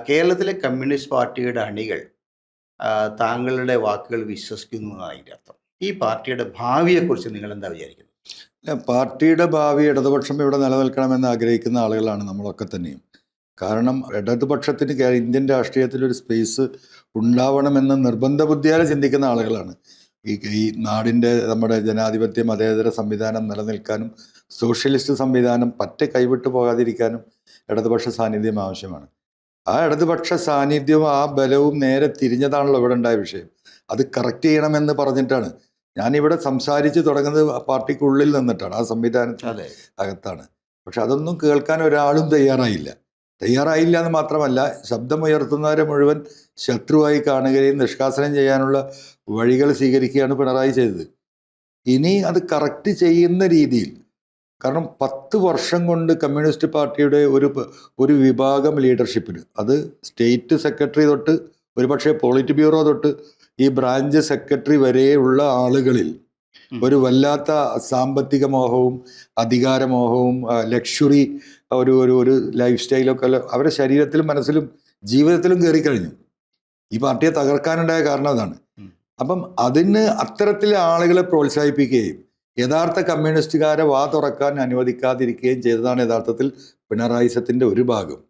കേരളത്തിലെ കമ്മ്യൂണിസ്റ്റ് പാർട്ടിയുടെ അണികൾ താങ്കളുടെ വാക്കുകൾ വിശ്വസിക്കുന്നു എന്നാണ് അതിൻ്റെ അർത്ഥം. ഈ പാർട്ടിയുടെ ഭാവിയെക്കുറിച്ച് നിങ്ങൾ എന്താ വിചാരിക്കുന്നത്? പാർട്ടിയുടെ ഭാവി ഇടതുപക്ഷം ഇവിടെ നിലനിൽക്കണമെന്ന് ആഗ്രഹിക്കുന്ന ആളുകളാണ് നമ്മളൊക്കെ തന്നെയും. കാരണം ഇടതുപക്ഷത്തിന് ഇന്ത്യൻ രാഷ്ട്രീയത്തിൽ ഒരു സ്പേസ് ഉണ്ടാവണമെന്ന് നിർബന്ധ ബുദ്ധിയാലെ ചിന്തിക്കുന്ന ആളുകളാണ്. ഈ നാടിൻ്റെ നമ്മുടെ ജനാധിപത്യ മതേതര സംവിധാനം നിലനിൽക്കാനും സോഷ്യലിസ്റ്റ് സംവിധാനം പറ്റെ കൈവിട്ടു പോകാതിരിക്കാനും ഇടതുപക്ഷ സാന്നിധ്യം ആവശ്യമാണ്. ആ ഇടതുപക്ഷ സാന്നിധ്യവും ആ ബലവും നേരെ തിരിഞ്ഞതാണല്ലോ ഇവിടെ ഉണ്ടായ വിഷയം. അത് കറക്റ്റ് ചെയ്യണമെന്ന് പറഞ്ഞിട്ടാണ് ഞാനിവിടെ സംസാരിച്ച് തുടങ്ങുന്നത്. പാർട്ടിക്കുള്ളിൽ നിന്നിട്ടാണ്, ആ സംവിധാനത്തിന് അകത്താണ്. പക്ഷെ അതൊന്നും കേൾക്കാൻ ഒരാളും തയ്യാറായില്ല എന്ന് മാത്രമല്ല, ശബ്ദമുയർത്തുന്നവരെ മുഴുവൻ ശത്രുവായി കാണുകയും നിഷ്കാസനം ചെയ്യാനുള്ള വഴികൾ സ്വീകരിക്കുകയാണ് പിണറായി ചെയ്തത്. ഇനി അത് കറക്റ്റ് ചെയ്യുന്ന രീതിയിൽ, കാരണം 10 വർഷം കൊണ്ട് കമ്മ്യൂണിസ്റ്റ് പാർട്ടിയുടെ ഒരു വിഭാഗം ലീഡർഷിപ്പിന്, അത് സ്റ്റേറ്റ് സെക്രട്ടറി തൊട്ട് ഒരുപക്ഷെ പോളിറ്റ് ബ്യൂറോ തൊട്ട് ഈ ബ്രാഞ്ച് സെക്രട്ടറി വരെയുള്ള ആളുകളിൽ ഒരു വല്ലാത്ത സാമ്പത്തിക മോഹവും അധികാരമോഹവും ലക്ഷറി ഒരു ലൈഫ് സ്റ്റൈലൊക്കെ അവരുടെ ശരീരത്തിലും മനസ്സിലും ജീവിതത്തിലും കയറിക്കഴിഞ്ഞു. ഈ പാർട്ടിയെ തകർക്കാനുണ്ടായ കാരണം അതാണ്. അപ്പം അതിന് അത്തരത്തിലെ ആളുകളെ പ്രോത്സാഹിപ്പിക്കുകയും യഥാർത്ഥ കമ്മ്യൂണിസ്റ്റുകാരെ വാ തുറക്കാൻ അനുവദിക്കാതിരിക്കുകയും ചെയ്തതാണ് യഥാർത്ഥത്തിൽ പിണറായിസത്തിൻ്റെ ഒരു ഭാഗം.